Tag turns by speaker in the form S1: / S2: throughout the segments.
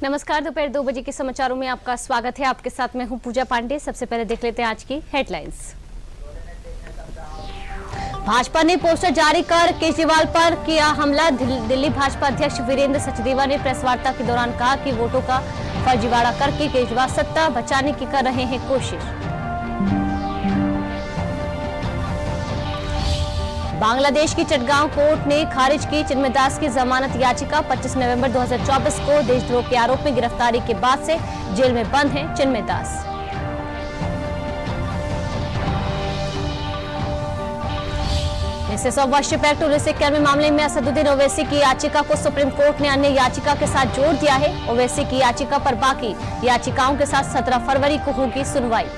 S1: नमस्कार, दोपहर 2 बजे के समाचारों में आपका स्वागत है। आपके साथ मैं हूं पूजा पांडे। सबसे पहले देख लेते हैं आज की हेडलाइंस। भाजपा ने पोस्टर जारी कर केजरीवाल पर किया हमला। दिल्ली भाजपा अध्यक्ष वीरेंद्र सचदेवा ने प्रेस वार्ता के दौरान कहा कि वोटों का फर्जीवाड़ा करके केजरीवाल सत्ता बचाने की कर रहे हैं कोशिश। बांग्लादेश की चटगांव कोर्ट ने खारिज की चिन्मयदास की जमानत याचिका। 25 नवंबर 2024 को देशद्रोह के आरोप में गिरफ्तारी के बाद से जेल में बंद हैं चिन्मयदास। एक्सेस ऑफ वर्शिप एक्ट 1991 मामले में असदुद्दीन ओवैसी की याचिका को सुप्रीम कोर्ट ने अन्य याचिका के साथ जोड़ दिया है। ओवैसी की याचिका पर बाकी याचिकाओं के साथ 17 फरवरी को होगी सुनवाई।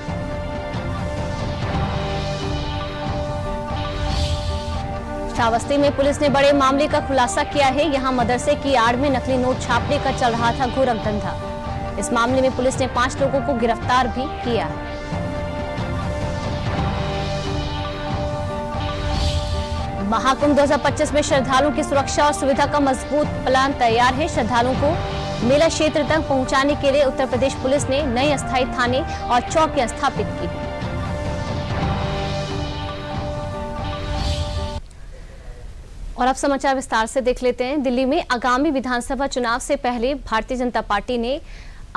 S1: श्रावस्ती में पुलिस ने बड़े मामले का खुलासा किया है। यहां मदरसे की आड़ में नकली नोट छापने का चल रहा था घोर धंधा। इस मामले में पुलिस ने 5 लोगों को गिरफ्तार भी किया है। महाकुंभ 2025 में श्रद्धालुओं की सुरक्षा और सुविधा का मजबूत प्लान तैयार है। श्रद्धालुओं को मेला क्षेत्र तक पहुंचाने के लिए उत्तर प्रदेश पुलिस ने नए अस्थायी थाने और चौकियां स्थापित की। और अब समाचार विस्तार से देख लेते हैं। दिल्ली में आगामी विधानसभा चुनाव से पहले भारतीय जनता पार्टी ने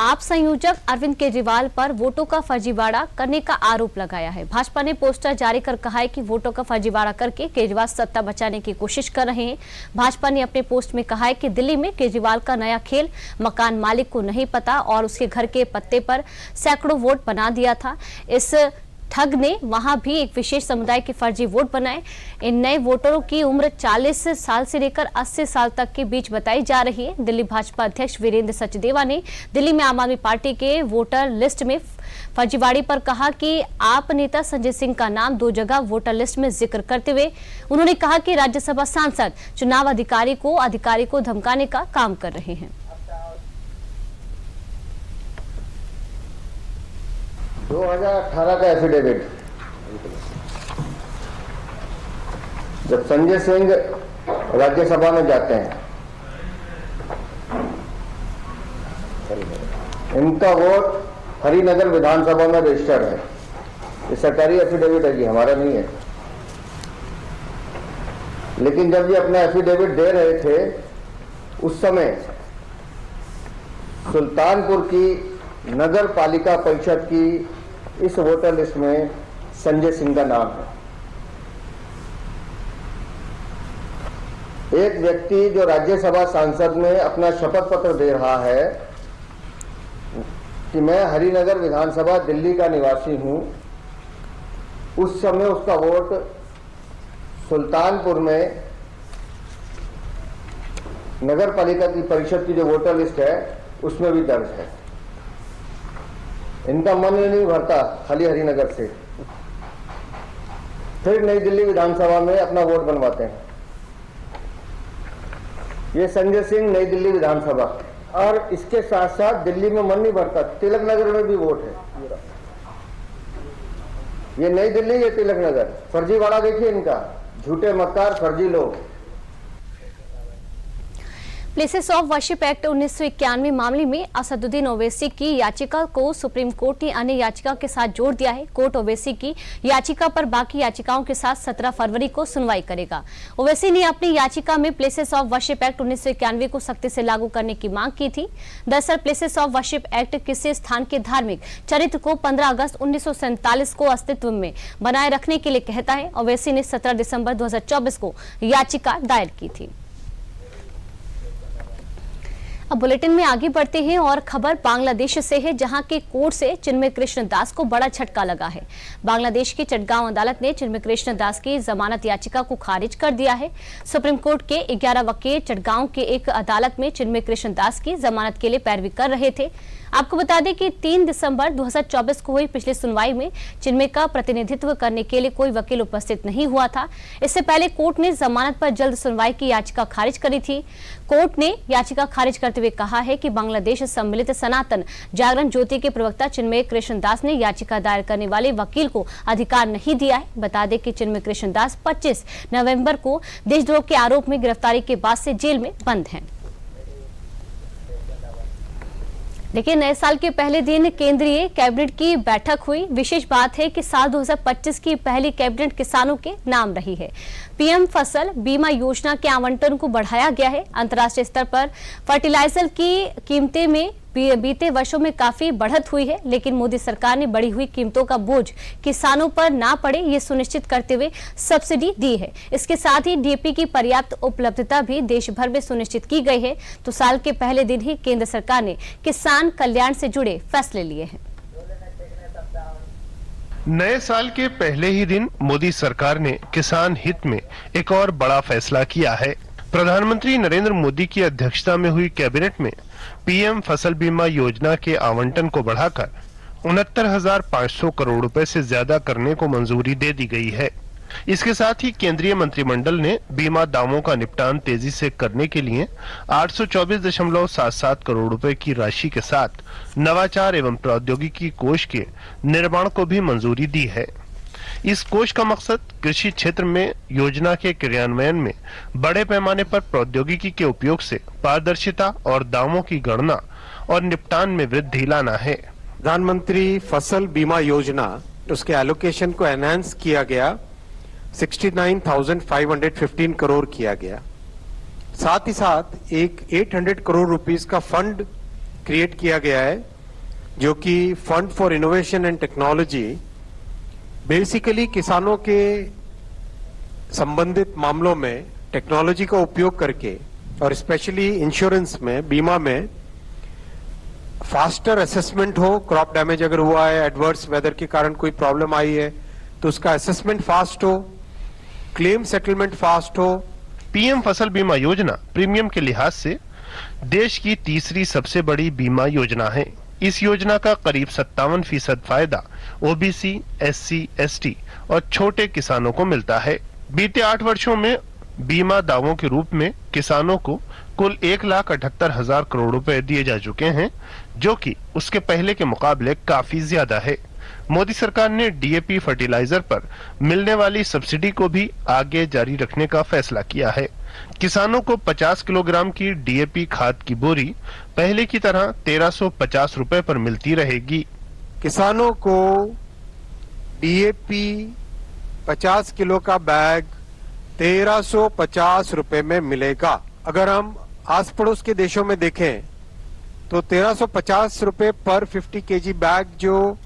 S1: आप संयोजक अरविंद केजरीवाल पर वोटों का फर्जीवाड़ा करने का आरोप लगाया है। भाजपा ने पोस्टर जारी कर कहा है कि वोटों का फर्जीवाड़ा करके केजरीवाल सत्ता बचाने की कोशिश कर रहे हैं। भाजपा ने अपने पोस्ट में कहा है कि दिल्ली में केजरीवाल का नया खेल मकान मालिक को नहीं पता और उसके घर के पत्ते पर सैकड़ों वोट बना दिया था। इस ठग ने वहां भी एक विशेष समुदाय के फर्जी वोट बनाए। इन नए वोटरों की उम्र 40 साल से लेकर 80 साल तक के बीच बताई जा रही है। दिल्ली भाजपा अध्यक्ष वीरेंद्र सचदेवा ने दिल्ली में आम आदमी पार्टी के वोटर लिस्ट में फर्जीवाड़ी पर कहा कि आप नेता संजय सिंह का नाम 2 जगह वोटर लिस्ट में जिक्र करते हुए उन्होंने कहा कि राज्यसभा सांसद चुनाव अधिकारी को धमकाने का काम कर रहे हैं।
S2: 2018 का एफिडेविट, जब संजय सिंह राज्यसभा में जाते हैं, इनका वोट हरिनगर विधानसभा में रजिस्टर्ड है। ये सरकारी एफिडेविट है, ये हमारा नहीं है। लेकिन जब ये अपना एफिडेविट दे रहे थे, उस समय सुल्तानपुर की नगर पालिका परिषद की इस वोटर लिस्ट में संजय सिंह का नाम है। एक व्यक्ति जो राज्यसभा सांसद में अपना शपथ पत्र दे रहा है कि मैं हरिनगर विधानसभा दिल्ली का निवासी हूं, उस समय उसका वोट सुल्तानपुर में नगर पालिका की परिषद की जो वोटर लिस्ट है उसमें भी दर्ज है। इनका मन नहीं भरता खाली हरिनगर से, फिर नई दिल्ली विधानसभा में अपना वोट बनवाते हैं। ये संजय सिंह नई दिल्ली विधानसभा, और इसके साथ साथ दिल्ली में मन नहीं भरता, तिलक नगर में भी वोट है। ये नई दिल्ली, ये तिलक नगर। फर्जीवाड़ा देखिए इनका, झूठे मक्कार फर्जी लोग।
S1: प्लेसेस ऑफ वर्शिप एक्ट 1991 मामले में असदुद्दीन ओवैसी की याचिका को सुप्रीम कोर्ट ने अन्य याचिका के साथ जोड़ दिया है। कोर्ट ओवैसी की याचिका पर बाकी याचिकाओं के साथ 17 फरवरी को सुनवाई करेगा। ओवैसी ने अपनी याचिका में प्लेसेस ऑफ वर्शिप एक्ट 1991 को सख्ती से लागू करने की मांग की थी। दरअसल प्लेसेस ऑफ वर्शिप एक्ट किसी स्थान के धार्मिक चरित्र को 15 अगस्त 1947 को अस्तित्व में बनाए रखने के लिए कहता है। ओवैसी ने 17 दिसंबर 2024 को याचिका दायर की थी। अब बुलेटिन में आगे बढ़ते हैं और खबर बांग्लादेश से है, जहां के कोर्ट से चिन्मय कृष्ण दास को बड़ा झटका लगा है। बांग्लादेश की चटगांव अदालत ने चिन्मय कृष्ण दास की जमानत याचिका को खारिज कर दिया है। सुप्रीम कोर्ट के 11 वकील चटगांव के एक अदालत में चिन्मय कृष्ण दास की जमानत के लिए पैरवी कर रहे थे। आपको बता दें कि 3 दिसंबर 2024 को हुई पिछली सुनवाई में चिन्मय का प्रतिनिधित्व करने के लिए कोई वकील उपस्थित नहीं हुआ था। इससे पहले कोर्ट ने जमानत पर जल्द सुनवाई की याचिका खारिज करी थी। कोर्ट ने याचिका खारिज करते हुए कहा है कि बांग्लादेश सम्मिलित सनातन जागरण ज्योति के प्रवक्ता चिन्मय कृष्ण दास ने याचिका दायर करने वाले वकील को अधिकार नहीं दिया है। बता दें कि चिन्मय कृष्ण दास 25 नवंबर को देशद्रोह के आरोप में गिरफ्तारी के बाद से जेल में बंद हैं। देखिए, नए साल के पहले दिन केंद्रीय कैबिनेट की बैठक हुई। विशेष बात है कि साल 2025 की पहली कैबिनेट किसानों के नाम रही है। पीएम फसल बीमा योजना के आवंटन को बढ़ाया गया है। अंतर्राष्ट्रीय स्तर पर फर्टिलाइजर की कीमतें में बीते वर्षों में काफी बढ़त हुई है, लेकिन मोदी सरकार ने बढ़ी हुई कीमतों का बोझ किसानों पर ना पड़े, ये सुनिश्चित करते हुए सब्सिडी दी है। इसके साथ ही डीएपी की पर्याप्त उपलब्धता भी देश भर में सुनिश्चित की गई है। तो साल के पहले दिन ही केंद्र सरकार ने किसान कल्याण से जुड़े फैसले लिए हैं।
S3: नए साल के पहले ही दिन मोदी सरकार ने किसान हित में एक और बड़ा फैसला किया है। प्रधानमंत्री नरेंद्र मोदी की अध्यक्षता में हुई कैबिनेट में पीएम फसल बीमा योजना के आवंटन को बढ़ाकर 69,500 करोड़ रुपए से ज्यादा करने को मंजूरी दे दी गई है। इसके साथ ही केंद्रीय मंत्रिमंडल ने बीमा दावों का निपटान तेजी से करने के लिए 824.77 करोड़ रुपए की राशि के साथ नवाचार एवं प्रौद्योगिकी कोष के निर्माण को भी मंजूरी दी है। इस कोष का मकसद कृषि क्षेत्र में योजना के क्रियान्वयन में बड़े पैमाने पर प्रौद्योगिकी के उपयोग से पारदर्शिता और दावों की गणना और निपटान में वृद्धि लाना है।
S4: प्रधानमंत्री फसल बीमा योजना, उसके एलोकेशन को एनहांस किया गया, 69,515 करोड़ किया गया। साथ ही साथ एक 800 करोड़ रुपीस का फंड क्रिएट किया गया है, जो कि fund for innovation and technology basically किसानों के संबंधित मामलों में टेक्नोलॉजी का उपयोग करके और स्पेशली इंश्योरेंस में, बीमा में फास्टर असेसमेंट हो। क्रॉप डैमेज अगर हुआ है, एडवर्स वेदर के कारण कोई प्रॉब्लम आई है, तो उसका असेसमेंट फास्ट हो, क्लेम सेटलमेंट फास्ट हो।
S3: पीएम फसल बीमा योजना प्रीमियम के लिहाज से देश की तीसरी सबसे बड़ी बीमा योजना है। इस योजना का करीब 57% फायदा ओबीसी, एससी, एसटी और छोटे किसानों को मिलता है। बीते 8 वर्षों में बीमा दावों के रूप में किसानों को कुल 1,78,000 करोड़ रुपए दिए जा चुके हैं, जो कि उसके पहले के मुकाबले काफी ज्यादा है। मोदी सरकार ने डीएपी फर्टिलाइजर पर मिलने वाली सब्सिडी को भी आगे जारी रखने का फैसला किया है। किसानों को 50 किलोग्राम की डीएपी खाद की बोरी पहले की तरह 1350 रुपए पर मिलती रहेगी।
S4: किसानों को डीएपी 50 किलो का बैग 1350 रुपए में मिलेगा। अगर हम आस पड़ोस के देशों में देखें तो 1350 रुपए पर 50 केजी बैग जो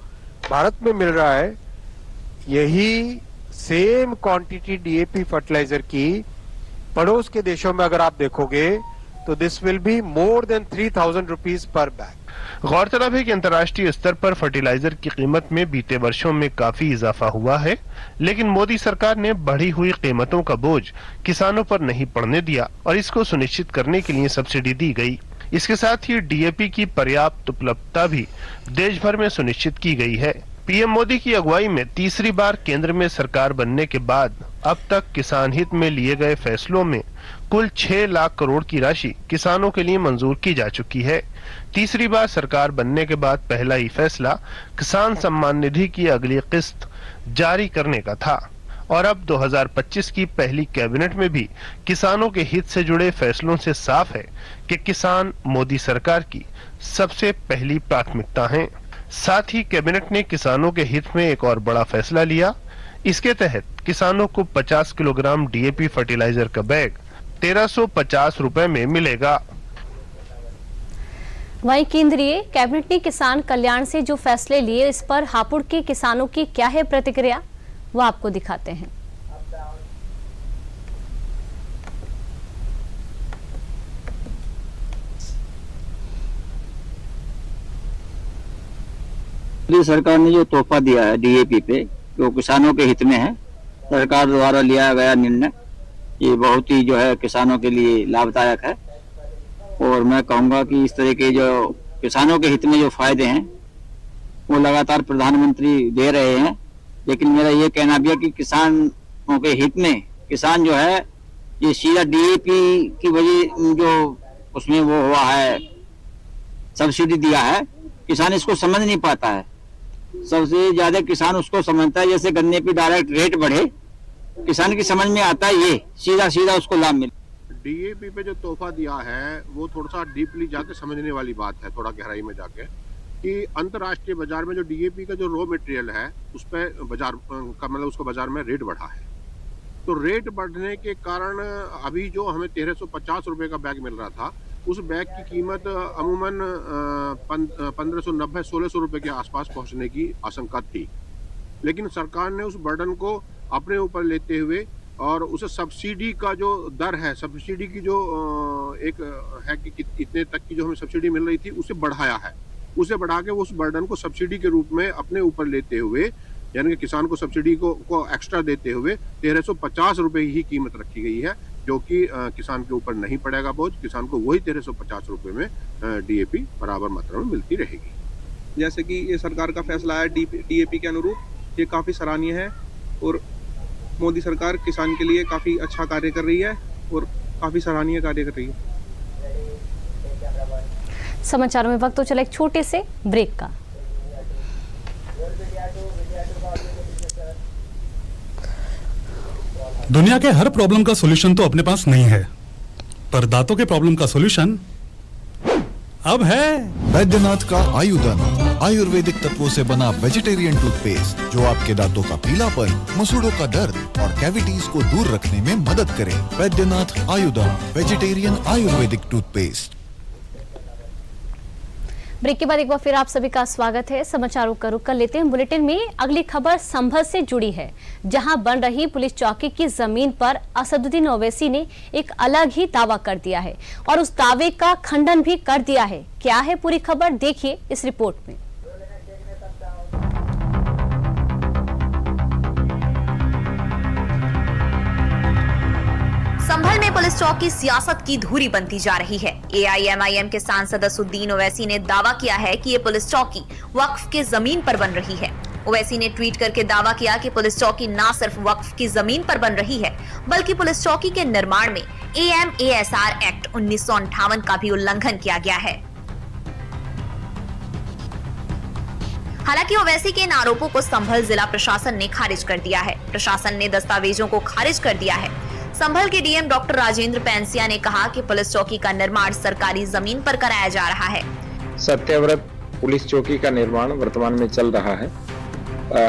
S4: भारत में मिल रहा है, यही सेम क्वांटिटी डीएपी फर्टिलाइजर की पड़ोस के देशों में अगर आप देखोगे तो this will be more than 3,000 rupees per bag.
S3: गौरतलब है कि अंतर्राष्ट्रीय स्तर पर फर्टिलाइजर की कीमत में बीते वर्षों में काफी इजाफा हुआ है, लेकिन मोदी सरकार ने बढ़ी हुई कीमतों का बोझ किसानों पर नहीं पड़ने दिया और इसको सुनिश्चित करने के लिए सब्सिडी दी गई। इसके साथ ही डीएपी की पर्याप्त उपलब्धता भी देश भर में सुनिश्चित की गई है। पीएम मोदी की अगुवाई में तीसरी बार केंद्र में सरकार बनने के बाद अब तक किसान हित में लिए गए फैसलों में कुल 6 लाख करोड़ की राशि किसानों के लिए मंजूर की जा चुकी है। तीसरी बार सरकार बनने के बाद पहला ही फैसला किसान सम्मान निधि की अगली किस्त जारी करने का था और अब 2025 की पहली कैबिनेट में भी किसानों के हित से जुड़े फैसलों से साफ है कि किसान मोदी सरकार की सबसे पहली प्राथमिकता हैं। साथ ही कैबिनेट ने किसानों के हित में एक और बड़ा फैसला लिया। इसके तहत किसानों को 50 किलोग्राम डीएपी फर्टिलाइजर का बैग 1350 रुपए में मिलेगा।
S1: वहीं केंद्रीय कैबिनेट ने किसान कल्याण से जो फैसले लिए, इस पर हापुड़ के किसानों की क्या है प्रतिक्रिया, वो आपको दिखाते हैं।
S5: मोदी सरकार ने जो तोहफा दिया है डीएपी पे, जो किसानों के हित में है, सरकार द्वारा लिया गया निर्णय, ये बहुत ही जो है किसानों के लिए लाभदायक है। और मैं कहूँगा कि इस तरह के जो किसानों के हित में जो फायदे हैं वो लगातार प्रधानमंत्री दे रहे हैं, लेकिन मेरा ये कहना भी है कि किसानों के हित में किसान जो है ये सीधा डीएपी की वजह जो उसमें वो हुआ है सब्सिडी दिया है, किसान इसको समझ नहीं पाता है। सबसे ज्यादा किसान उसको समझता है जैसे गन्ने पे डायरेक्ट रेट बढ़े, किसान की समझ में आता है ये सीधा सीधा उसको लाभ मिले।
S6: डीएपी पे जो तोहफा दिया है वो थोड़ा सा डीपली जाके समझने वाली बात है, थोड़ा गहराई में जाके, कि अंतर्राष्ट्रीय बाजार में जो डीएपी का जो रॉ मटेरियल है उस पर बाजार का मतलब उसका बाजार में रेट बढ़ा है। तो रेट बढ़ने के कारण अभी जो हमें 1350 रुपये का बैग मिल रहा था, उस बैग की कीमत अमूमन 1590-1600 रुपये के आसपास पहुंचने की आशंका थी। लेकिन सरकार ने उस बर्डन को अपने ऊपर लेते हुए और उस सब्सिडी का जो दर है, सब्सिडी की जो एक है कि इतने तक की जो हमें सब्सिडी मिल रही थी, उसे बढ़ाया है। उसे बढ़ा के उस बर्डन को सब्सिडी के रूप में अपने ऊपर लेते हुए, यानी कि किसान को सब्सिडी को एक्स्ट्रा देते हुए 1350 रुपये ही कीमत रखी गई है, जो कि किसान के ऊपर नहीं पड़ेगा बोझ। किसान को वही 1350 रुपये में डीएपी बराबर मात्रा में मिलती रहेगी।
S7: जैसे कि ये सरकार का फैसला है डीएपी के अनुरूप, ये काफ़ी सराहनीय है और मोदी सरकार किसान के लिए काफ़ी अच्छा कार्य कर रही है और काफ़ी सराहनीय कार्य कर रही है।
S1: समाचारों में वक्त तो चला एक छोटे से ब्रेक का।
S8: दुनिया के हर प्रॉब्लम का सॉल्यूशन तो अपने पास नहीं है, पर दांतों के प्रॉब्लम का सॉल्यूशन अब है
S9: बैद्यनाथ का आयुधन, आयुर्वेदिक तत्वों से बना वेजिटेरियन टूथपेस्ट जो आपके दांतों का पीलापन, मसूड़ों का दर्द और कैविटीज को दूर रखने में मदद करे। बैद्यनाथ आयुधन वेजिटेरियन आयुर्वेदिक टूथपेस्ट।
S1: ब्रेक के बाद एक बार फिर आप सभी का स्वागत है। समाचारों का रुख कर लेते हैं। बुलेटिन में अगली खबर संभल से जुड़ी है, जहां बन रही पुलिस चौकी की जमीन पर असदुद्दीन ओवैसी ने एक अलग ही दावा कर दिया है और उस दावे का खंडन भी कर दिया है। क्या है पूरी खबर, देखिए इस रिपोर्ट में।
S10: संभल में पुलिस चौकी सियासत की धुरी बनती जा रही है। एआईएमआईएम के सांसद असदुद्दीन ओवैसी ने दावा किया है कि ये पुलिस चौकी वक्फ के जमीन पर बन रही है। ओवैसी ने ट्वीट करके दावा किया कि पुलिस चौकी न सिर्फ वक्फ की जमीन पर बन रही है, बल्कि पुलिस चौकी के निर्माण में एएमएएसआर एक्ट 1958 का भी उल्लंघन किया गया है। हालांकि ओवैसी के इन आरोपों को संभल जिला प्रशासन ने खारिज कर दिया है। प्रशासन ने दस्तावेजों को खारिज कर दिया है। संभल के डीएम डॉक्टर राजेंद्र पैंसिया ने कहा कि पुलिस चौकी का निर्माण सरकारी जमीन पर कराया जा रहा है।
S11: सत्यव्रत पुलिस चौकी का निर्माण वर्तमान में चल रहा है।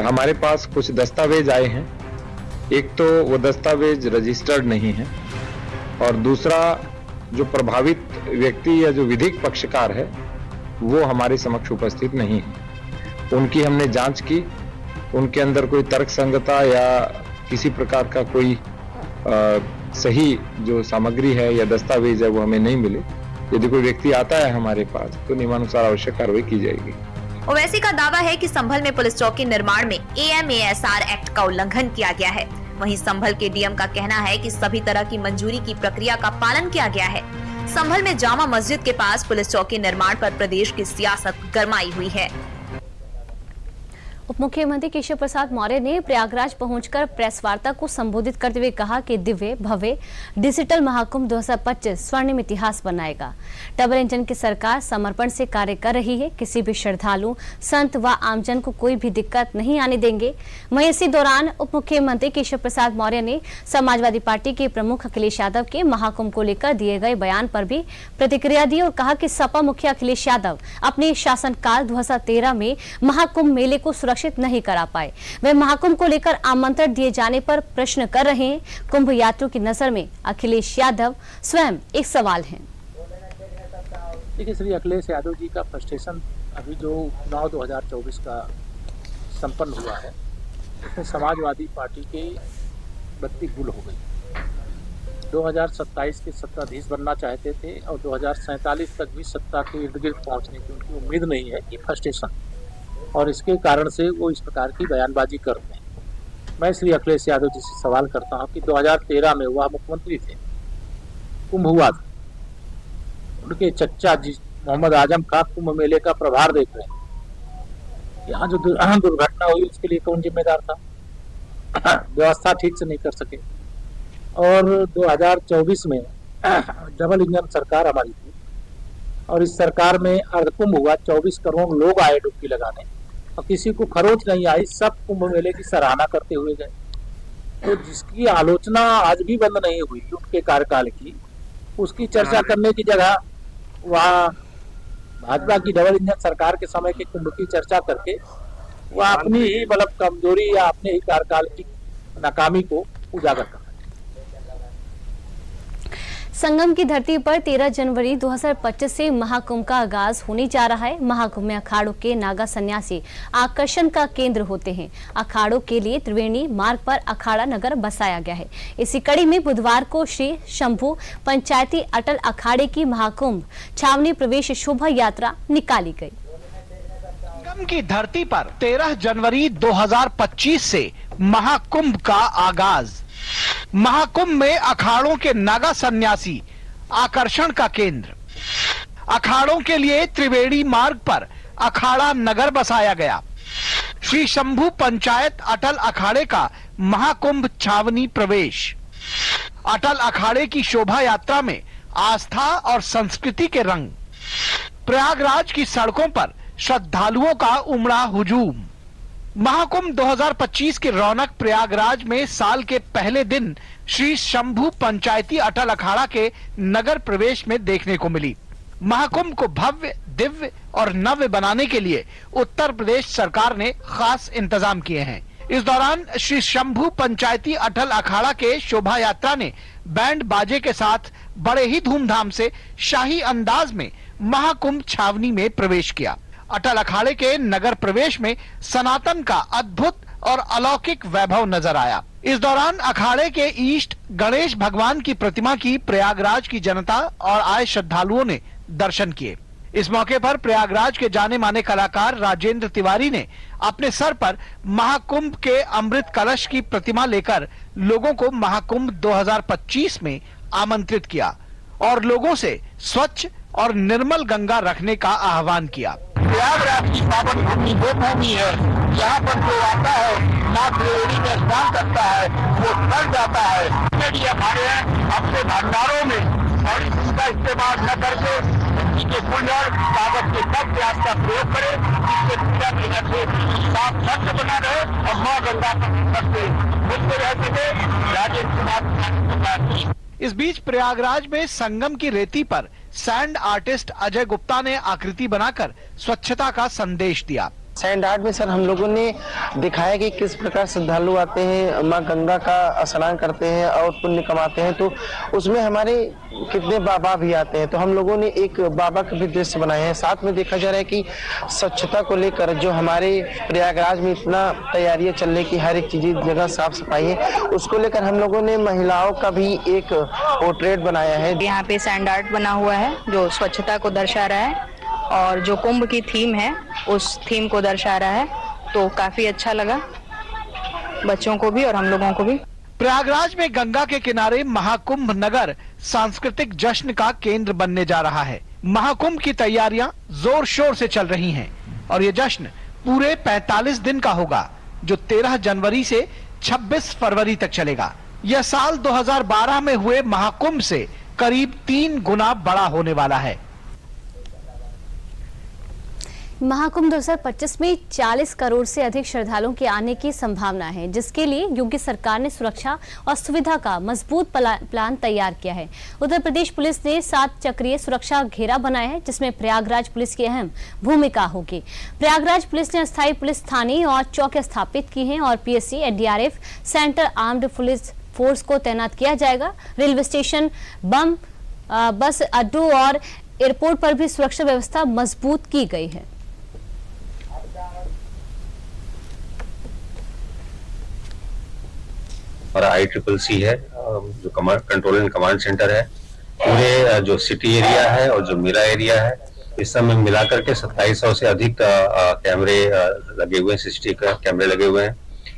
S11: हमारे पास कुछ दस्तावेज आए हैं। एक तो वो दस्तावेज रजिस्टर्ड नहीं है और दूसरा जो प्रभावित व्यक्ति या जो विधिक पक्षकार है वो हमारे समक्ष उपस्थित नहीं है। उनकी हमने जांच की, उनके अंदर कोई तर्क संगता या किसी प्रकार का कोई सही जो सामग्री है या दस्तावेज है वो हमें नहीं मिले। यदि कोई व्यक्ति आता है हमारे पास तो नियमानुसार आवश्यक कार्रवाई की जाएगी।
S10: ओवैसी का दावा है कि संभल में पुलिस चौकी निर्माण में एएमएएसआर एक्ट का उल्लंघन किया गया है। वहीं संभल के डीएम का कहना है कि सभी तरह की मंजूरी की प्रक्रिया का पालन किया गया है। संभल में जामा मस्जिद के पास पुलिस चौकी निर्माण पर प्रदेश की सियासत गरमाई हुई है।
S1: उप मुख्यमंत्री केशव प्रसाद मौर्य ने प्रयागराज पहुंचकर प्रेस वार्ता को संबोधित करते हुए कहा कि दिव्य भव्य डिजिटल महाकुंभ 2025 स्वर्णिम इतिहास बनाएगा। डबल इंजन की सरकार समर्पण से कार्य कर रही है। किसी भी श्रद्धालु, संत व आमजन को कोई भी दिक्कत नहीं आने देंगे। वहीं इसी दौरान उप मुख्यमंत्री केशव प्रसाद मौर्य ने समाजवादी पार्टी के प्रमुख अखिलेश यादव के महाकुंभ को लेकर दिए गए बयान पर भी प्रतिक्रिया दी और कहा कि सपा मुखिया अखिलेश यादव अपने शासनकाल 2013 में महाकुंभ मेले को नहीं करा पाए। वे महाकुंभ को लेकर आमंत्रण दिए जाने पर प्रश्न कर रहे हैं। कुंभ यात्रियों की नजर में अखिलेश यादव स्वयं एक सवाल हैं।
S12: देखिए, श्री अखिलेश यादव जी का फ्रस्ट्रेशन अभी जो चुनाव 2024 का संपन्न हुआ है उसमें समाजवादी पार्टी के बत्ती गुल हो गई। 2027 के सत्ताधीश बनना चाहते थे और 2047 तक भी सत्ता के इर्द गिर्द पहुंचने की उनकी उम्मीद नहीं है। ये फ्रस्ट्रेशन और इसके कारण से वो इस प्रकार की बयानबाजी कर रहे हैं। मैं श्री अखिलेश यादव जी से सवाल करता हूं कि 2013 में वह मुख्यमंत्री थे, कुंभ हुआ था, उनके चच्चा जी मोहम्मद आजम खां कुंभ मेले का प्रभार देख रहे हैं। यहाँ जो दुर्घटना हुई उसके लिए कौन जिम्मेदार था? व्यवस्था ठीक से नहीं कर सके। और 2024 में डबल इंजन सरकार हमारी थी और इस सरकार में अर्धकुंभ हुआ, 24 करोड़ लोग आए डुबकी लगाने और किसी को खरोच नहीं आई। सब कुंभ मेले की सराहना करते हुए गए। तो जिसकी आलोचना आज भी बंद नहीं हुई उनके कार्यकाल की, उसकी चर्चा करने की जगह वहाँ भाजपा की डबल इंजन सरकार के समय के कुंभ की चर्चा करके वह अपनी ही मतलब कमजोरी या अपने ही कार्यकाल की नाकामी को उजागर कर।
S1: संगम की धरती पर 13 जनवरी 2025 से महाकुंभ का आगाज होने जा रहा है। महाकुंभ में अखाड़ों के नागा सन्यासी आकर्षण का केंद्र होते हैं। अखाड़ों के लिए त्रिवेणी मार्ग पर अखाड़ा नगर बसाया गया है। इसी कड़ी में बुधवार को श्री शंभू पंचायती अटल अखाड़े की महाकुंभ छावनी प्रवेश शोभा यात्रा निकाली गई।
S13: संगम की धरती पर 13 जनवरी 2025 से महाकुंभ का आगाज। महाकुंभ में अखाड़ों के नागा सन्यासी आकर्षण का केंद्र। अखाड़ों के लिए त्रिवेणी मार्ग पर अखाड़ा नगर बसाया गया। श्री शंभू पंचायत अटल अखाड़े का महाकुंभ छावनी प्रवेश। अटल अखाड़े की शोभा यात्रा में आस्था और संस्कृति के रंग। प्रयागराज की सड़कों पर श्रद्धालुओं का उमड़ा हुजूम। महाकुंभ 2025 की रौनक प्रयागराज में साल के पहले दिन श्री शंभू पंचायती अटल अखाड़ा के नगर प्रवेश में देखने को मिली। महाकुंभ को भव्य, दिव्य और नव्य बनाने के लिए उत्तर प्रदेश सरकार ने खास इंतजाम किए हैं। इस दौरान श्री शंभू पंचायती अटल अखाड़ा के शोभा यात्रा ने बैंड बाजे के साथ बड़े ही धूमधाम से शाही अंदाज में महाकुंभ छावनी में प्रवेश किया। अटल अखाड़े के नगर प्रवेश में सनातन का अद्भुत और अलौकिक वैभव नजर आया। इस दौरान अखाड़े के ईष्ट गणेश भगवान की प्रतिमा की प्रयागराज की जनता और आए श्रद्धालुओं ने दर्शन किए। इस मौके पर प्रयागराज के जाने माने कलाकार राजेंद्र तिवारी ने अपने सर पर महाकुंभ के अमृत कलश की प्रतिमा लेकर लोगों को महाकुंभ 2025 में आमंत्रित किया और लोगों से स्वच्छ और निर्मल गंगा रखने का आह्वान किया।
S14: प्रयागराज की पावन भूमि वो भूमि है यहाँ पर जो आता है माँ त्रिवेणी में स्नान करता है वो तर जाता है। हमारे अपने भंडारों में और इसका इस्तेमाल न करके इसके कुल्हड़ कागज के कप प्याज का प्रयोग करे, जिससे पूजा के से साफ स्वच्छ बना रहे और माँ गंगा करते मुझसे रह सके। राजेंद्र कुमार।
S13: इस बीच प्रयागराज में संगम की रेती पर सैंड आर्टिस्ट अजय गुप्ता ने आकृति बनाकर स्वच्छता का संदेश दिया।
S15: सैंड आर्ट में सर हम लोगों ने दिखाया कि किस प्रकार श्रद्धालु आते हैं, माँ गंगा का स्नान करते हैं और पुण्य कमाते हैं। तो उसमें हमारे कितने बाबा भी आते हैं, तो हम लोगों ने एक बाबा का भी दृश्य बनाए हैं। साथ में देखा जा रहा है कि स्वच्छता को लेकर जो हमारे प्रयागराज में इतना तैयारियां चल रही कि हर एक चीज जगह साफ सफाई है, उसको लेकर हम लोगों ने महिलाओं का भी एक पोर्ट्रेट बनाया है।
S16: यहाँ पे सैंड आर्ट बना हुआ है जो स्वच्छता को दर्शा रहा है और जो कुंभ की थीम है उस थीम को दर्शा रहा है। तो काफी अच्छा लगा बच्चों को भी और हम लोगों को भी।
S13: प्रयागराज में गंगा के किनारे महाकुंभ नगर सांस्कृतिक जश्न का केंद्र बनने जा रहा है। महाकुंभ की तैयारियां जोर शोर से चल रही हैं और ये जश्न पूरे 45 दिन का होगा, जो 13 जनवरी से 26 फरवरी तक चलेगा। यह साल 2012 में हुए महाकुंभ से करीब 3 गुना बड़ा होने वाला है।
S1: महाकुंभ 2025 में 40 करोड़ से अधिक श्रद्धालुओं के आने की संभावना है, जिसके लिए योगी सरकार ने सुरक्षा और सुविधा का मजबूत प्लान तैयार किया है। उत्तर प्रदेश पुलिस ने 7 चक्रीय सुरक्षा घेरा बनाया है, जिसमें प्रयागराज पुलिस की अहम भूमिका होगी। प्रयागराज पुलिस ने अस्थायी पुलिस थाने और चौकी स्थापित की हैं और PSC, NDRF, central armed police force को तैनात किया जाएगा। रेलवे स्टेशन, बस अड्डों और एयरपोर्ट पर भी सुरक्षा व्यवस्था मजबूत की गई है।
S17: हमारा ICCC है जो कंट्रोल एंड कमांड सेंटर है, पूरे जो सिटी एरिया है और जो मीरा एरिया है, इस समय मिलाकर के 2700 से अधिक कैमरे लगे हुए हैं, CCTV कैमरे लगे हुए हैं।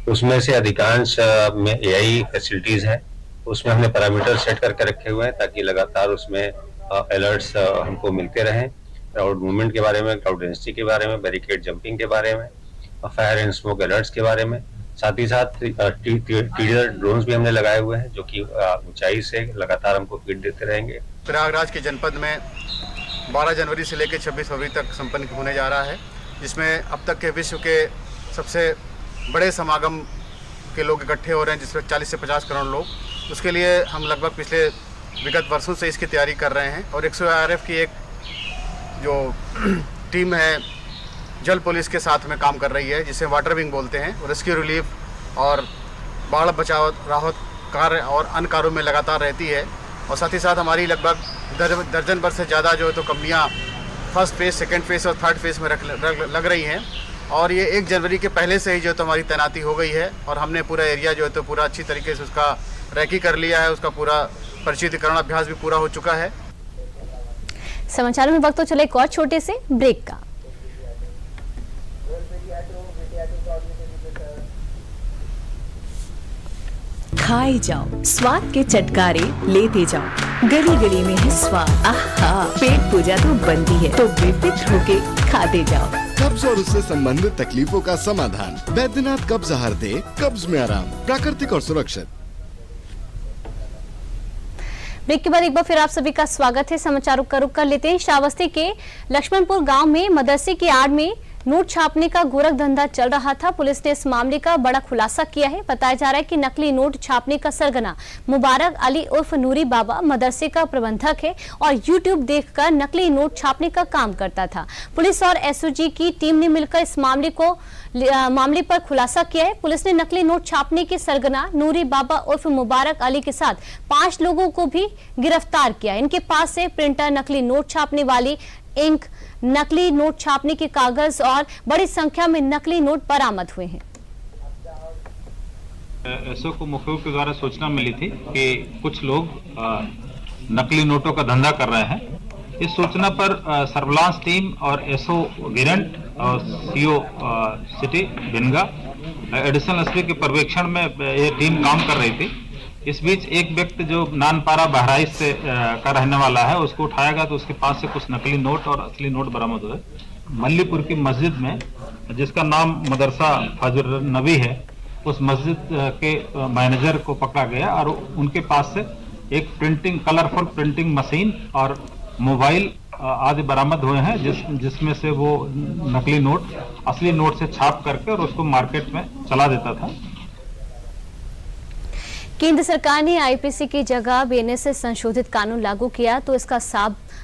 S17: उसमें से अधिकांश में AI फैसिलिटीज है। उसमें हमने पैरामीटर सेट करके रखे हुए हैं ताकि लगातार उसमें अलर्ट्स हमको मिलते रहें, क्राउड मूवमेंट के बारे में, क्राउड डेंसिटी के बारे में, बैरिकेड जंपिंग के बारे में, फायर एंड स्मोक अलर्ट्स के बारे में। साथ ही साथ टीडर ड्रोन्स भी हमने लगाए हुए हैं जो कि ऊंचाई से लगातार हमको फीड देते रहेंगे।
S18: प्रयागराज के जनपद में 12 जनवरी से लेकर 26 फरवरी तक संपन्न होने जा रहा है, जिसमें अब तक के विश्व के सबसे बड़े समागम के लोग इकट्ठे हो रहे हैं, जिसमें 40 से 50 करोड़ लोग। उसके लिए हम लगभग पिछले विगत वर्षों से इसकी तैयारी कर रहे हैं और 100 की एक जो टीम है जल पुलिस के साथ में काम कर रही है, जिसे वाटर विंग बोलते हैं। रेस्क्यू रिलीफ और बाढ़ बचाव राहत कार्य और अन्य कार्यों में लगातार रहती है। और साथ ही साथ हमारी लगभग दर्जन भर से ज़्यादा जो है तो कंपनियाँ फर्स्ट फेज़, सेकेंड फेज़ और थर्ड फेज़ में लग रही हैं। और ये 1 जनवरी के पहले से ही जो है तो हमारी तैनाती हो गई है और हमने पूरा एरिया जो है तो पूरा अच्छी तरीके से उसका रैकी कर लिया है। उसका पूरा परिचितीकरण अभ्यास भी पूरा हो चुका है।
S1: समाचारों में वक्त तो चले एक और छोटे से ब्रेक का।
S19: खाए जाओ, स्वाद के चटकारे लेते जाओ, गली गली में है स्वाद। आहा, पेट पूजा तो बनती है, तो बेफिक्र होके खाते जाओ।
S20: कब्ज और उससे संबंधित तकलीफों का समाधान, बैद्यनाथ कब्ज आहार दे, कब्ज में आराम, प्राकृतिक और सुरक्षित।
S1: ब्रेक के बाद एक बार फिर आप सभी का स्वागत है। समाचारों का रुख कर लेते हैं। श्रावस्ती के लक्ष्मणपुर गांव में मदरसे की आड़ में नोट छापने का गोरख धंधा चल रहा था। पुलिस ने इस मामले का बड़ा खुलासा किया है। बताया जा रहा है कि नकली नोट छापने का सरगना मुबारक अली उर्फ नूरी बाबा मदरसे का प्रबंधक है और YouTube देखकर नकली नोट छापने का काम करता था। पुलिस और एसओजी की टीम ने मिलकर इस मामले पर खुलासा किया है। पुलिस ने नकली नोट छापने के सरगना नूरी बाबा उर्फ मुबारक अली के साथ 5 लोगों को भी गिरफ्तार किया। इनके पास से प्रिंटर, नकली नोट छापने वाली इंक, नकली नोट छापने के कागज और बड़ी संख्या में नकली नोट बरामद हुए हैं।
S21: एसओ को मुखबिर के द्वारा सूचना मिली थी कि कुछ लोग नकली नोटों का धंधा कर रहे हैं। इस सूचना पर सर्विलांस टीम और एसओ गिरंट और CO city Bhinga additional SP के पर्यवेक्षण में ये टीम काम कर रही थी। इस बीच एक व्यक्ति जो नानपारा बहराइच से का रहने वाला है, उसको उठाया गया तो उसके पास से कुछ नकली नोट और असली नोट बरामद हुए। मल्लीपुर की मस्जिद में, जिसका नाम मदरसा फजर नबी है, उस मस्जिद के मैनेजर को पकड़ा गया और उनके पास से एक कलरफुल प्रिंटिंग मशीन और मोबाइल आदि बरामद हुए हैं, जिसमें से वो नकली नोट असली नोट से छाप करके और उसको मार्केट में चला देता था।
S1: केंद्र सरकार ने आईपीसी की जगह बीएनएस से संशोधित कानून लागू किया तो इसका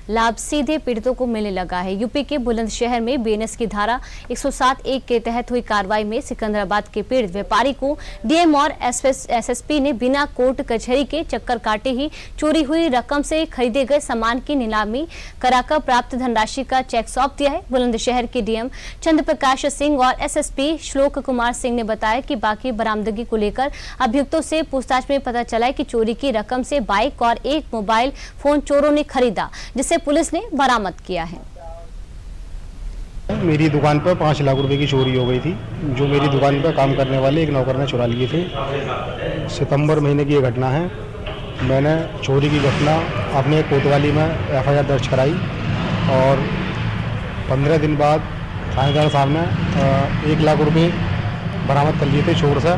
S1: लाभ सीधे पीड़ितों को मिलने लगा है। यूपी के बुलंदशहर में बीएनएस की धारा 107(1) के तहत हुई कार्रवाई में सिकंदराबाद के पीड़ित व्यापारी को डीएम और एसएसपी ने बिना कोर्ट कचहरी के चक्कर काटे ही चोरी हुई रकम से खरीदे गए सामान की नीलामी कराकर प्राप्त धनराशि का चेक सौंप दिया है। बुलंदशहर के डीएम चंद्र प्रकाश सिंह और एसएसपी श्लोक कुमार सिंह ने बताया कि बाकी बरामदगी को लेकर अभियुक्तों से पूछताछ में पता चला है कि चोरी की रकम से बाइक और एक मोबाइल फोन चोरों ने खरीदा, जिसे पुलिस ने बरामद किया है।
S22: मेरी दुकान पर 5 लाख रुपए की चोरी हो गई थी, जो मेरी दुकान पर काम करने वाले एक नौकर ने चुरा लिए थे। सितंबर महीने की ये घटना है। मैंने चोरी की घटना अपने कोतवाली में एफआईआर दर्ज कराई और 15 दिन बाद थानेदार साहब ने 1 लाख रुपए बरामद कर लिए थे चोर से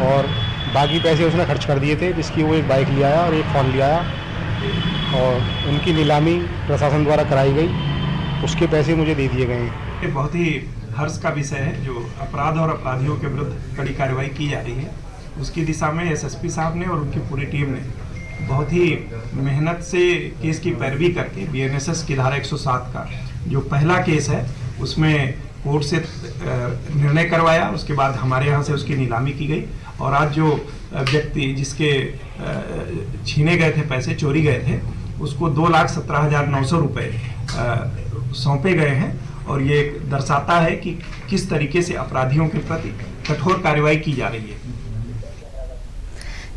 S22: और बाकी पैसे उसने खर्च कर दिए थे, जिसकी वो एक बाइक ले आया और एक फ़ोन ले आया और उनकी नीलामी प्रशासन द्वारा कराई गई। उसके पैसे मुझे दे दिए गए।
S23: ये बहुत ही हर्ष का विषय है जो अपराध और अपराधियों के विरुद्ध कड़ी कार्रवाई की जा रही है। उसकी दिशा में एसएसपी साहब ने और उनकी पूरी टीम ने बहुत ही मेहनत से केस की पैरवी करके बीएनएसएस की धारा 107 का जो पहला केस है उसमें कोर्ट से निर्णय करवाया। उसके बाद हमारे यहाँ से उसकी नीलामी की गई और आज जो व्यक्ति जिसके छीने गए थे पैसे, चोरी गए थे, उसको 2,17,900 रुपये सौंपे गए हैं और ये दर्शाता है कि किस तरीके से अपराधियों के प्रति कठोर कार्रवाई की जा रही है।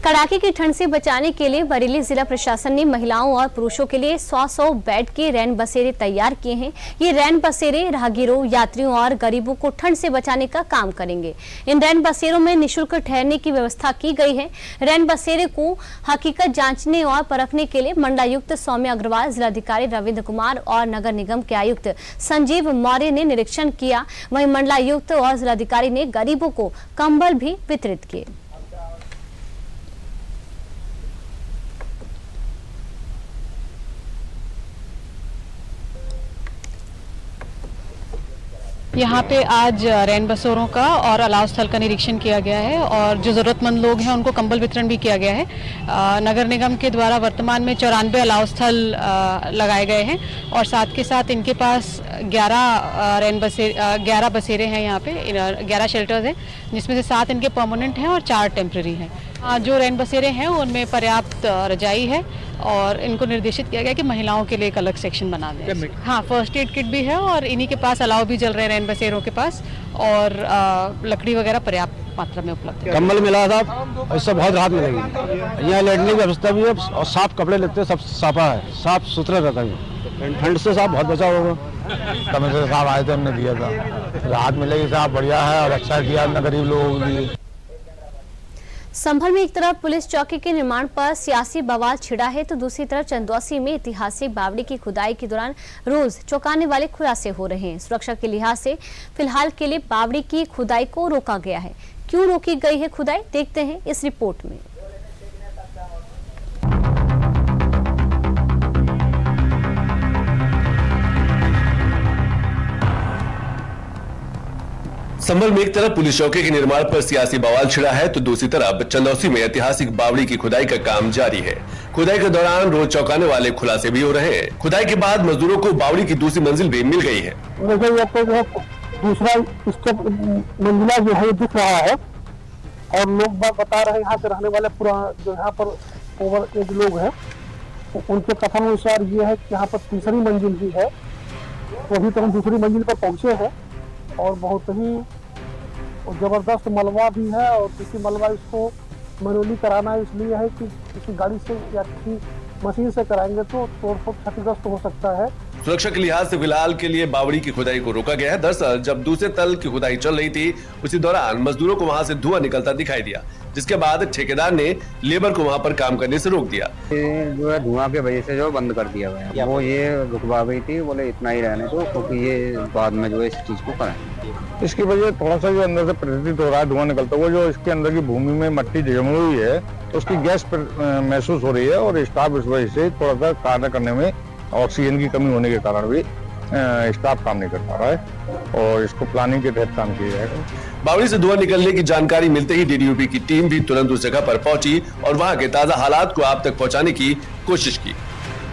S1: कड़ाके की ठंड से बचाने के लिए बरेली जिला प्रशासन ने महिलाओं और पुरुषों के लिए 100 बेड के रैन बसेरे तैयार किए हैं। ये रैन बसेरे राहगीरों, यात्रियों और गरीबों को ठंड से बचाने का काम करेंगे। इन रैन बसेरों में निःशुल्क ठहरने की व्यवस्था की गई है। रैन बसेरे को हकीकत जांचने और परखने के लिए मंडलायुक्त सौम्य अग्रवाल, जिलाधिकारी रविंद्र कुमार और नगर निगम के आयुक्त संजीव मौर्य ने निरीक्षण किया। वहीं मंडलायुक्त और जिलाधिकारी ने गरीबों को कंबल भी वितरित किए।
S2: यहाँ पे आज रैन बसेरों का और अलाव स्थल का निरीक्षण किया गया है और जो ज़रूरतमंद लोग हैं उनको कंबल वितरण भी किया गया है। नगर निगम के द्वारा वर्तमान में 94 अलाव स्थल लगाए गए हैं और साथ के साथ इनके पास 11 बसेरे हैं। यहाँ पे 11 शेल्टर्स हैं जिसमें से 7 इनके परमानेंट हैं और 4 टेम्प्रेरी हैं। जो रैन बसेरे हैं उनमें पर्याप्त रजाई है और इनको निर्देशित किया गया कि महिलाओं के लिए एक अलग सेक्शन बना दें। हाँ, फर्स्ट एड किट भी है और इन्हीं के पास अलाव भी चल रहे हैं रैन बसेरों के पास और लकड़ी वगैरह पर्याप्त मात्रा में उपलब्ध है।
S22: कंबल मिला था, इससे बहुत राहत मिलेगी। यहाँ लेटने की व्यवस्था भी है और साफ कपड़े लेते हैं, सब साफा है, साफ सुथरा रहता है। ठंड से साफ बहुत बचाव होगा।
S3: कमिश्नर साहब आए थे, हमने दिया था, राहत मिलेगी साहब, बढ़िया है और अच्छा किया अपने गरीब लोगों के लिए।
S1: संभल में एक तरफ पुलिस चौकी के निर्माण पर सियासी बवाल छिड़ा है तो दूसरी तरफ चंदौसी में ऐतिहासिक बावड़ी की खुदाई के दौरान रोज चौंकाने वाले खुलासे हो रहे हैं। सुरक्षा के लिहाज से फिलहाल के लिए बावड़ी की खुदाई को रोका गया है। क्यों रोकी गई है खुदाई, देखते हैं इस रिपोर्ट में।
S4: संभल में एक तरफ पुलिस चौकी के निर्माण पर सियासी बवाल छिड़ा है तो दूसरी तरफ चंदौसी में ऐतिहासिक बावड़ी की खुदाई का काम जारी है। खुदाई के दौरान रोज चौंकाने वाले खुलासे भी हो रहे हैं। खुदाई के बाद मजदूरों को बावड़ी की दूसरी मंजिल भी मिल गई है।
S22: दूसरा इसका मंजिला जो है दिख रहा है और लोग बता रहे हैं यहाँ से रहने वाले पूरा जो यहाँ पर ओवर एज लोग हैं उनके कथन अनुसार ये है कि यहाँ पर तीसरी मंजिल भी है। तो अभी तो हम दूसरी मंजिल पर पहुंचे हैं और बहुत ही जबरदस्त मलबा भी है और किसी मलबा इसको मैनुअली कराना इसलिए है कि किसी गाड़ी से या किसी मशीन से कराएंगे तो तोड़फोड़ क्षतिग्रस्त हो सकता है।
S4: सुरक्षा के लिहाज से फिलहाल के लिए बावड़ी की खुदाई को रोका गया है। दरअसल जब दूसरे तल की खुदाई चल रही थी उसी दौरान मजदूरों को वहां से धुआं निकलता दिखाई दिया, जिसके बाद ठेकेदार ने लेबर को वहां पर काम करने से रोक दिया।
S24: जो है धुआं की वजह से जो बंद कर दिया गया, वो ये रुकवा गई थी, बोले इतना ही रहने दो क्योंकि ये बाद में जो है इस चीज को करें।
S3: इसकी वजह थोड़ा सा जो अंदर से प्रतीत हो रहा है धुआं निकलता हुआ, जो इसके अंदर की भूमि में मट्टी जमी हुई है तो उसकी गैस महसूस हो रही है और स्टाफ इस वजह से थोड़ा सा कार्य करने में ऑक्सीजन की कमी होने के कारण भी स्टाफ काम नहीं कर पा रहा है और इसको प्लानिंग के तहत काम किया जाएगा।
S4: बावड़ी से धुआं निकलने की जानकारी मिलते ही डीडीयूपी की टीम भी तुरंत उस जगह पर पहुंची और वहां के ताजा हालात को आप तक पहुंचाने की कोशिश की।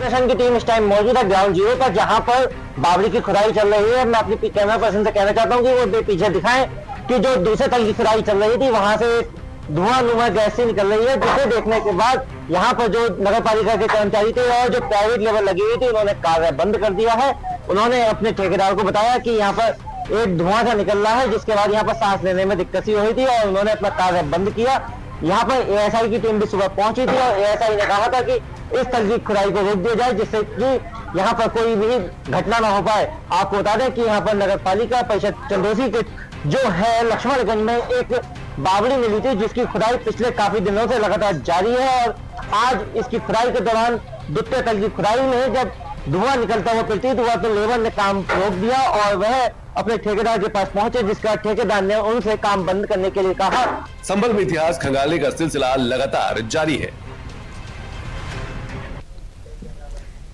S25: की टीम इस टाइम मौजूद है ग्राउंड जीरो पर जहां पर बावड़ी की खुदाई चल रही है। मैं अपनी कैमरा पर्सन से कहना चाहता हूं कि वो पीछे दिखाएं कि जो दूसरे तल की खुदाई चल रही थी वहां से धुआं गैस निकल रही है, जिसे देखने के बाद यहाँ पर जो नगर पालिका के कर्मचारी थे और जो प्राइवेट लेबर लगी हुई थी उन्होंने कार्य बंद कर दिया है। उन्होंने अपने ठेकेदार को बताया कि यहाँ पर एक धुआं सा निकल रहा है जिसके बाद यहाँ पर सांस लेने में दिक्कत सी हुई थी और उन्होंने अपना कार्य बंद किया। यहाँ पर एएसआई की टीम भी सुबह पहुंची थी और एएसआई ने कहा था कि इस तल की खुदाई को रोक दिया जाए जिससे कि यहाँ पर कोई भी घटना ना हो पाए। आपको बता दें कि यहाँ पर नगर पालिका परिषद चंदौसी के जो है लक्ष्मणगंज में एक बावड़ी मिली थी जिसकी खुदाई पिछले काफी दिनों से लगातार जारी है और आज इसकी खुदाई के दौरान द्वितीय तल की खुदाई में जब धुआं निकलता हुआ प्रतीत हुआ तो लेबर ने काम रोक दिया और वह अपने ठेकेदार के पास पहुंचे, जिसका ठेकेदार ने उनसे काम बंद करने के लिए कहा।
S4: संभल में इतिहास खंगालने का सिलसिला लगातार जारी है।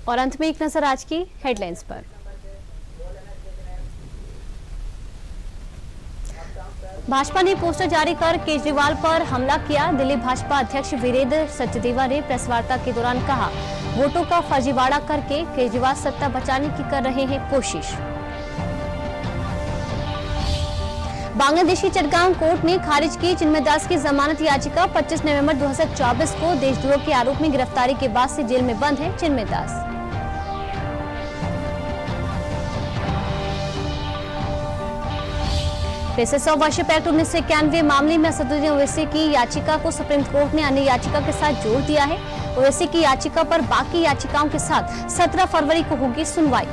S1: और अंत में एक नजर आज की हेडलाइंस पर। भाजपा ने पोस्टर जारी कर केजरीवाल पर हमला किया। दिल्ली भाजपा अध्यक्ष वीरेंद्र सचदेवा ने प्रेस वार्ता के दौरान कहा, वोटों का फर्जीवाड़ा करके केजरीवाल सत्ता बचाने की कर रहे हैं कोशिश। बांग्लादेशी चटगांव कोर्ट ने खारिज की चिन्मय दास की जमानत याचिका। 25 नवंबर 2024 को देशद्रोह के आरोप में गिरफ्तारी के बाद से जेल में बंद है चिन्मय दास। पेसेस ऑफ वर्शिप एक्ट 1991 मामले में असदुद्दीन ओवैसी की याचिका को सुप्रीम कोर्ट ने अन्य याचिका के साथ जोड़ दिया है। ओवैसी की याचिका पर बाकी याचिकाओं के साथ 17 फरवरी को होगी सुनवाई।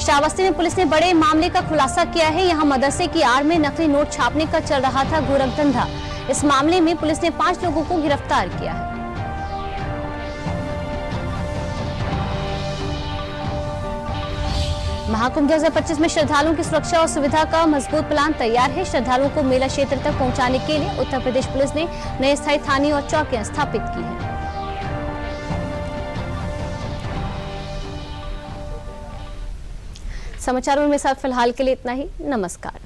S1: श्रावस्ती में पुलिस ने बड़े मामले का खुलासा किया है। यहां मदरसे की आड़ में नकली नोट छापने का चल रहा था गोरख धंधा। इस मामले में पुलिस ने 5 लोगों को गिरफ्तार किया है। महाकुंभ 2025 में श्रद्धालुओं की सुरक्षा और सुविधा का मजबूत प्लान तैयार है। श्रद्धालुओं को मेला क्षेत्र तक पहुंचाने के लिए उत्तर प्रदेश पुलिस ने नए स्थायी थाने और चौकियां स्थापित की हैं। समाचारों में सब फिलहाल के लिए इतना ही। नमस्कार।